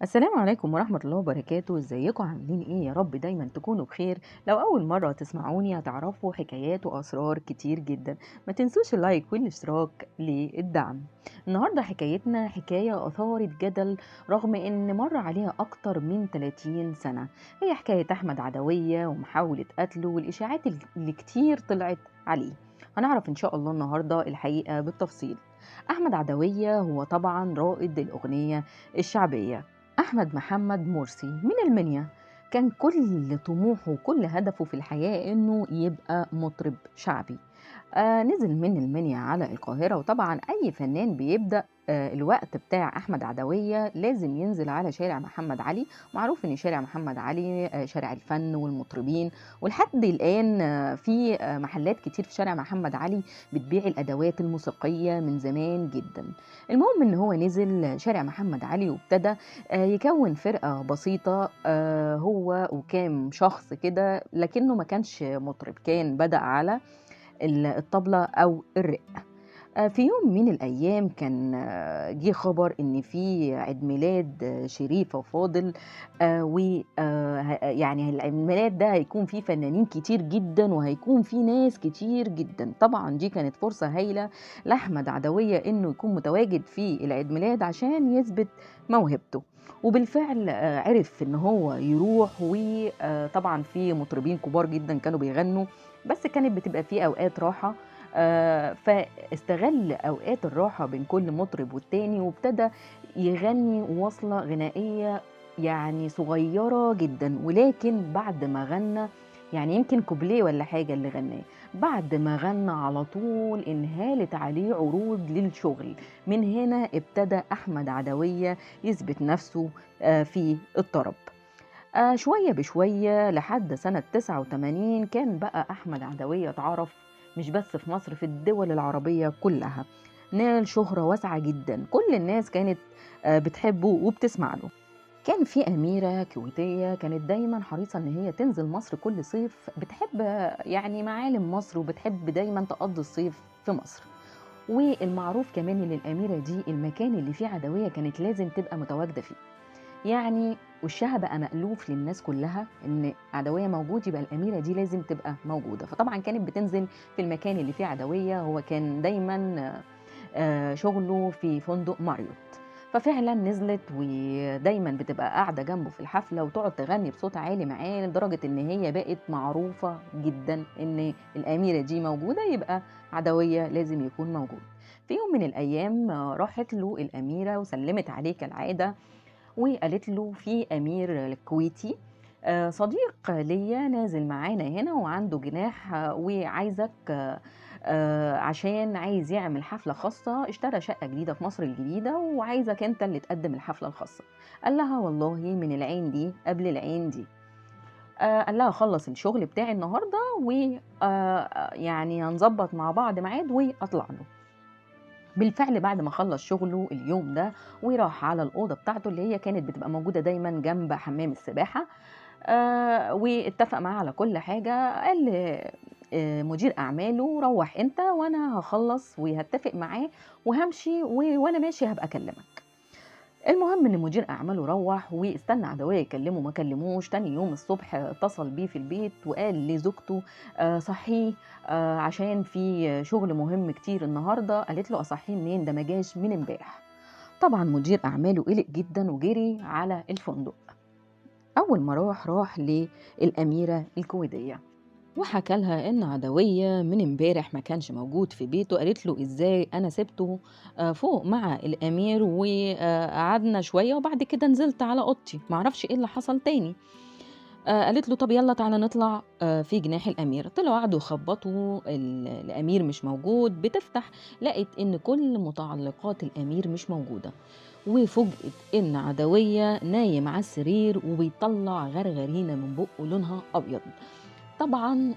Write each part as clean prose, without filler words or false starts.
السلام عليكم ورحمة الله وبركاته، ازيكم عاملين ايه؟ يا رب دايما تكونوا بخير. لو أول مرة تسمعوني هتعرفوا حكايات وأسرار كتير جدا. ما تنسوش اللايك والاشتراك للدعم. النهاردة حكايتنا حكاية أثارت جدل رغم إن مر عليها أكتر من 30 سنة. هي حكاية أحمد عدوية ومحاولة قتله والإشاعات اللي كتير طلعت عليه. هنعرف إن شاء الله النهاردة الحقيقة بالتفصيل. أحمد عدوية هو طبعا رائد الأغنية الشعبية. أحمد محمد مرسي من المنيا. كان كل طموحه وكل هدفه في الحياة إنه يبقى مطرب شعبي. نزل من المنيا على القاهرة، وطبعا أي فنان بيبدأ الوقت بتاع أحمد عدوية لازم ينزل على شارع محمد علي. معروف إن شارع محمد علي شارع الفن والمطربين، ولحد الآن في محلات كتير في شارع محمد علي بتبيع الأدوات الموسيقية من زمان جدا. المهم إن هو نزل شارع محمد علي وابتدى يكون فرقة بسيطة، هو وكام شخص كده، لكنه ما كانش مطرب، كان بدأ على الطبلة أو الرق. في يوم من الأيام كان جه خبر إن في عيد ميلاد شريفة فاضل، يعني العيد الميلاد ده هيكون فيه فنانين كتير جدا وهيكون فيه ناس كتير جدا. طبعا دي كانت فرصة هايلة لأحمد عدوية إنه يكون متواجد في العيد ميلاد عشان يثبت موهبته. وبالفعل عرف إن هو يروح، وطبعا في مطربين كبار جدا كانوا بيغنوا، بس كانت بتبقى في أوقات راحة. فاستغل أوقات الراحة بين كل مطرب والتاني وابتدى يغني وصلة غنائية يعني صغيرة جدا. ولكن بعد ما غنى، يعني يمكن كوبليه ولا حاجة اللي غناه، بعد ما غنى على طول انهالت عليه عروض للشغل. من هنا ابتدى أحمد عدوية يثبت نفسه في الطرب. شوية بشوية لحد سنة 89 كان بقى أحمد عدوية اتعرف مش بس في مصر، في الدول العربية كلها. نال شهرة واسعة جدا، كل الناس كانت بتحبه وبتسمع له. كان في أميرة كويتية كانت دايما حريصة إن هي تنزل مصر كل صيف، بتحب يعني معالم مصر وبتحب دايما تقضي الصيف في مصر. والمعروف كمان إن الأميرة دي المكان اللي فيه عدوية كانت لازم تبقى متواجدة فيه. يعني وشها بقى مألوف للناس كلها ان عدوية موجود، يبقى الأميرة دي لازم تبقى موجودة. فطبعا كانت بتنزل في المكان اللي فيه عدوية. هو كان دايما شغله في فندق ماريوت. ففعلا نزلت ودايما بتبقى قاعدة جنبه في الحفلة وتقعد تغني بصوت عالي معاه، لدرجة ان هي بقت معروفة جدا ان الأميرة دي موجودة، يبقى عدوية لازم يكون موجود. في يوم من الأيام راحت له الأميرة وسلمت عليه كالعادة، وقالت له في أمير كويتي صديق ليا نازل معانا هنا وعنده جناح، وعايزك عشان عايز يعمل حفلة خاصة، اشترى شقة جديدة في مصر الجديدة وعايزك انت اللي تقدم الحفلة الخاصة. قال لها والله من العين دي قبل العين دي. قال لها خلص الشغل بتاعي النهارده ويعني هنظبط مع بعض ميعاد واطلع له. بالفعل بعد ما خلص شغله اليوم ده وراح على الأوضة بتاعته اللي هي كانت بتبقى موجودة دايما جنب حمام السباحة، واتفق معاه على كل حاجة. قال مدير أعماله روح أنت وأنا هخلص وهتفق معاه وهمشي، وأنا ماشي هبقى أكلمك. المهم ان مدير اعماله روح واستنى عدوية يكلمه، ما كلموش. تاني يوم الصبح اتصل بيه في البيت وقال لزوجته صحيه عشان في شغل مهم كتير النهارده. قالت له اصحيه منين؟ ده ما جاش من امبارح. طبعا مدير اعماله قلق جدا وجري على الفندق. اول ما راح للاميره الكويتيه وحكى لها ان عدوية من امبارح ما كانش موجود في بيته. قالت له ازاي؟ انا سبته فوق مع الامير وقعدنا شوية وبعد كده نزلت على اوضتي، معرفش ايه اللي حصل تاني. قالت له طب يلا تعالى نطلع في جناح الامير. طلعوا قعدوا يخبطوا، الامير مش موجود. بتفتح لقت ان كل متعلقات الامير مش موجودة، وفوجئت ان عدوية نايم على السرير وبيطلع غرغرينة من بقه لونها ابيض. طبعا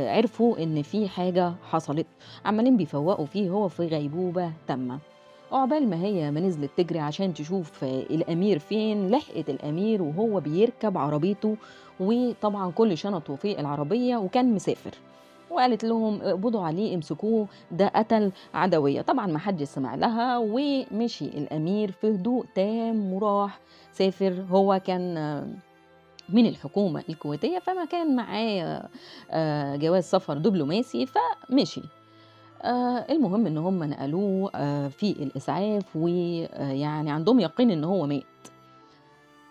عرفوا ان في حاجه حصلت، عمالين بيفوقوا فيه هو في غيبوبه تامه. عقبال ما هي ما نزلت تجري عشان تشوف الامير فين، لحقت الامير وهو بيركب عربيته، وطبعا كل شنطه في العربيه وكان مسافر. وقالت لهم اقبضوا عليه امسكوه ده قتل عدوية. طبعا ما حدش سمع لها، ومشي الأمير في هدوء تام وراح سافر. هو كان من الحكومة الكويتية، فما كان معاه جواز سفر دبلوماسي، فمشي. المهم ان هم نقلوه في الإسعاف، ويعني عندهم يقين ان هو مات.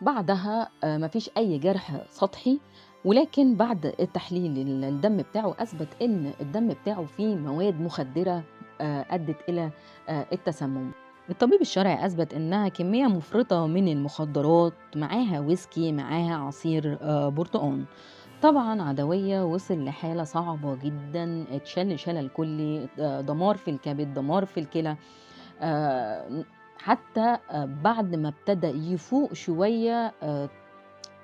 بعدها مفيش أي جرح سطحي، ولكن بعد التحليل الدم بتاعه أثبت إن الدم بتاعه فيه مواد مخدرة أدت إلى التسمم. الطبيب الشرعي أثبت إنها كمية مفرطة من المخدرات، معاها ويسكي، معاها عصير برتقان. طبعا عدوية وصل لحالة صعبة جدا، اتشل شلل كلي، دمار في الكبد، دمار في الكلى. آه، حتى بعد ما ابتدى يفوق شوية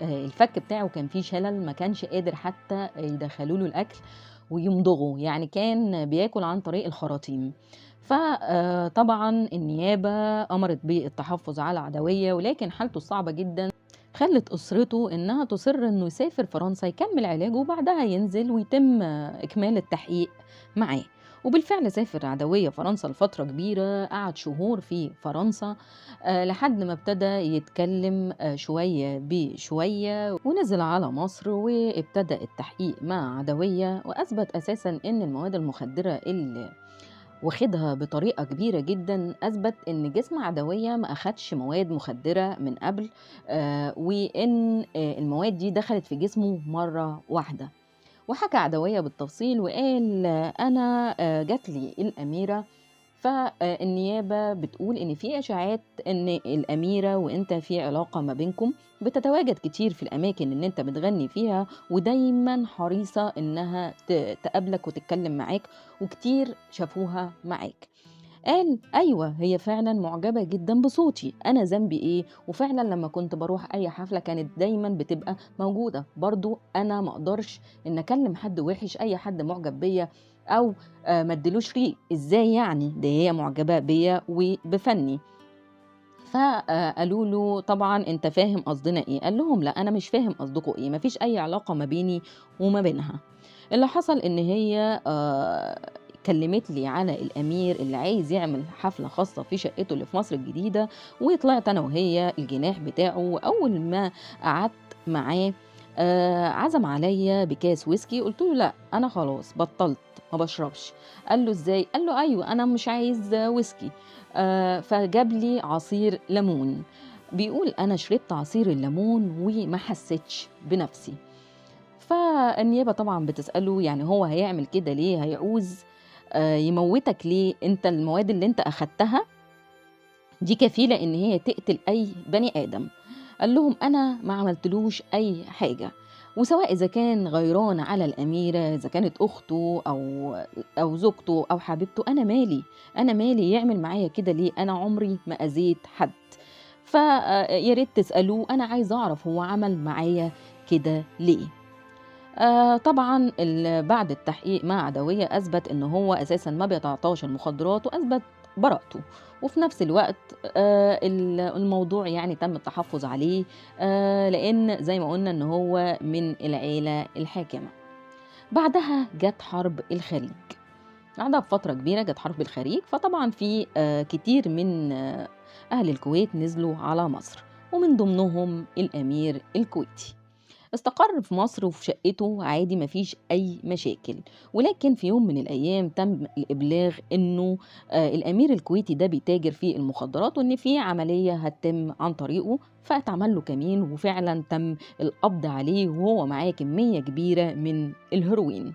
الفك بتاعه كان فيه شلل، ما كانش قادر حتى يدخلوا له الأكل ويمضغه، يعني كان بياكل عن طريق الخراطيم. فطبعا النيابة أمرت بالتحفظ على عدوية، ولكن حالته الصعبة جدا خلت أسرته إنها تصر إنه يسافر فرنسا يكمل علاجه، وبعدها ينزل ويتم إكمال التحقيق معاه. وبالفعل سافر عدوية فرنسا لفترة كبيرة، قعد شهور في فرنسا لحد ما ابتدى يتكلم شوية بشوية، ونزل على مصر وابتدى التحقيق مع عدوية، وأثبت أساسا إن المواد المخدرة اللي واخدها بطريقة كبيرة جدا، أثبت إن جسم عدوية ما أخدش مواد مخدرة من قبل، وإن المواد دي دخلت في جسمه مرة واحدة. وحكى عدوية بالتفصيل وقال أنا جات لي الأميرة، فالنيابة بتقول إن في إشاعات إن الأميرة وإنت في علاقة ما بينكم، بتتواجد كتير في الأماكن إن إنت بتغني فيها، ودايما حريصة إنها تقابلك وتتكلم معاك، وكتير شافوها معاك. قال أيوة، هي فعلا معجبة جدا بصوتي، أنا ذنبي إيه؟ وفعلا لما كنت بروح أي حفلة كانت دايما بتبقى موجودة. برضو أنا مقدرش إن أكلم حد وحش، أي حد معجب بيا أو ما ادلوش ريق، إزاي يعني؟ ده هي معجبة بيا وبفني. فقالوا له طبعا انت فاهم قصدنا ايه؟ قال لهم لا، انا مش فاهم قصدكم ايه، مفيش اي علاقة ما بيني وما بينها. اللي حصل ان هي كلمت لي على الامير اللي عايز يعمل حفلة خاصة في شقته اللي في مصر الجديدة، وطلعت انا وهي الجناح بتاعه. واول ما قعدت معاه عزم عليا بكاس ويسكي، قلت له لا انا خلاص بطلت ما بشربش. قال له ازاي؟ قال له ايوه انا مش عايز ويسكي. فجاب لي عصير ليمون. بيقول أنا شربت عصير الليمون وما حسيتش بنفسي. فالنيابة طبعا بتسأله يعني هو هيعمل كده ليه؟ هيعوز يموتك ليه؟ انت المواد اللي انت أخدتها دي كفيلة ان هي تقتل اي بني آدم. قال لهم انا ما عملتلوش اي حاجة، وسواء اذا كان غيران على الاميرة، اذا كانت اخته او زوجته او حبيبته، انا مالي؟ انا مالي يعمل معايا كده ليه؟ انا عمري ما اذيت حد. فيا ريت تسالوه، انا عايز اعرف هو عمل معايا كده ليه. طبعا بعد التحقيق مع عدوية أثبت إن هو أساسا ما بيتعاطاش المخدرات، وأثبت براءته. وفي نفس الوقت الموضوع يعني تم التحفظ عليه، لأن زي ما قلنا إن هو من العيلة الحاكمة. بعدها جت حرب الخليج، بعدها بفترة كبيرة جت حرب الخليج، فطبعا في كتير من أهل الكويت نزلوا على مصر، ومن ضمنهم الأمير الكويتي. استقر في مصر وفي شقته عادي، مفيش أي مشاكل. ولكن في يوم من الأيام تم الإبلاغ إنه الأمير الكويتي ده بيتاجر في المخدرات، وإن في عملية هتتم عن طريقه. فاتعمل له كمين، وفعلا تم القبض عليه وهو معاه كمية كبيرة من الهيروين.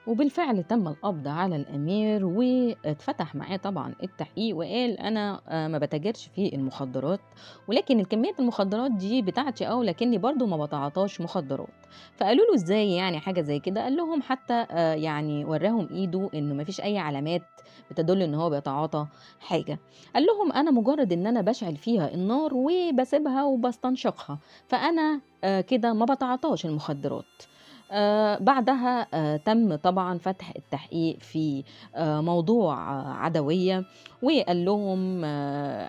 وبالفعل تم القبض على الأمير، واتفتح معاه طبعا التحقيق، وقال أنا ما بتاجرش في المخدرات، ولكن الكمية المخدرات دي بتاعتي لكني برضو ما بتعاطاش مخدرات. فقالوا له ازاي يعني حاجة زي كده؟ قال لهم حتى يعني وراهم ايده انه ما فيش اي علامات بتدل ان هو بيتعاطى حاجة. قال لهم انا مجرد ان انا بشعل فيها النار وبسيبها وبستنشقها، فانا كده ما بتعاطاش المخدرات. بعدها تم طبعا فتح التحقيق في موضوع عدوية، وقال لهم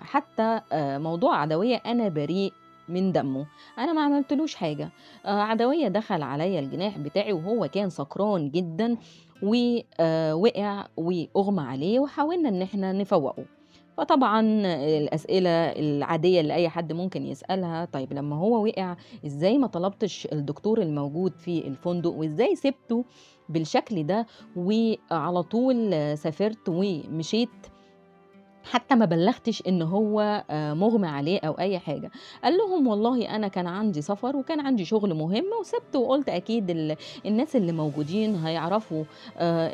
حتى موضوع عدوية أنا بريء من دمه، أنا ما عملتلوش حاجة. عدوية دخل عليّا الجناح بتاعي وهو كان سكران جدًا ووقع وأُغمى عليه وحاولنا إن إحنا نفوّقه. فطبعًا الأسئلة العادية اللي أي حد ممكن يسألها، طيب لمّا هو وقع إزاي ما طلبتش الدكتور الموجود في الفندق، وإزاي سِبته بالشكل ده وعلى طول سافرت ومشيت، حتى ما بلّغتش إن هو مُغمى عليه أو أي حاجة. قال لهم والله أنا كان عندي سفر وكان عندي شغل مهم وسِبته وقُلت أكيد الناس اللي موجودين هيعرفوا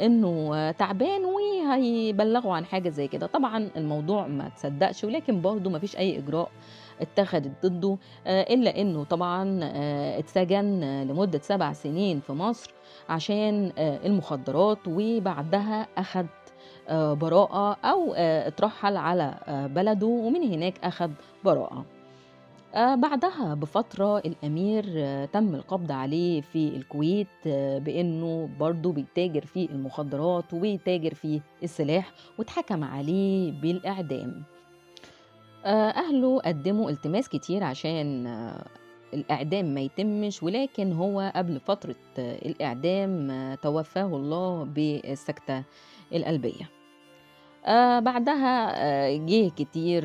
إنه تعبان وهيبلّغوا عن حاجة زي كده. طبعًا الموضوع ما اتصدّقش، ولكن برضه ما فيش أي إجراء اتّخذت ضده، إلا إنه طبعًا اتسجن لمدة 7 سنين في مصر عشان المخدرات، وبعدها أخَد براءة أو اترحّل على بلده ومن هناك أخَد براءة. بعدها بفترة الأمير تم القبض عليه في الكويت بإنه برضه بيتاجر في المخدرات وبيتاجر في السلاح، واتحكم عليه بالإعدام. أهله قدّموا التماس كتير عشان الإعدام ما يتمش، ولكن هو قبل فترة الإعدام توفّاه الله بالسكتة القلبية. بعدها جِه كتير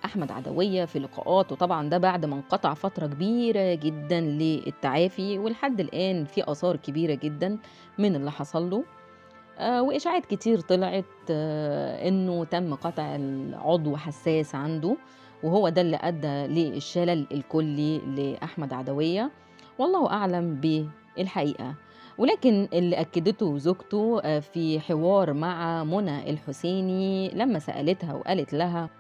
أحمد عدوية في لقاءات، وطبعًا ده بعد ما انقطع فترة كبيرة جدًا للتعافي، ولحد الآن في آثار كبيرة جدًا من اللي حصل له. وإشاعات كتير طلعت إنه تم قطع عضو حساس عنده، وهو ده اللي أدّى للشلل الكلي لأحمد عدوية، والله أعلم بالحقيقة. ولكن اللي أكدته زوجته في حوار مع منى الحسيني لمّا سألتها وقالت لها: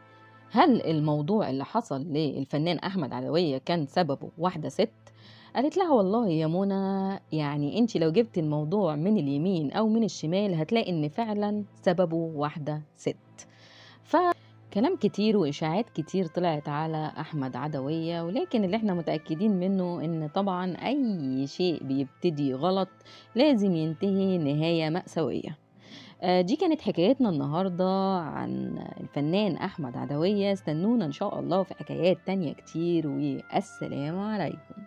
"هل الموضوع اللي حصل للفنان أحمد عدوية كان سببه واحدة ست؟" قالت لها: "والله يا منى يعني أنتِ لو جبتِ الموضوع من اليمين أو من الشمال هتلاقي إن فعلًا سببه واحدة ست." فكلام كتير وإشاعات كتير طلعت على أحمد عدوية، ولكن اللي إحنا متأكدين منه إن طبعًا أي شيء بيبتدي غلط لازم ينتهي نهاية مأساوية. دي كانت حكايتنا النهارده عن الفنان أحمد عدوية، استنونا إن شاء الله في حكايات تانية كتير، والسلام عليكم.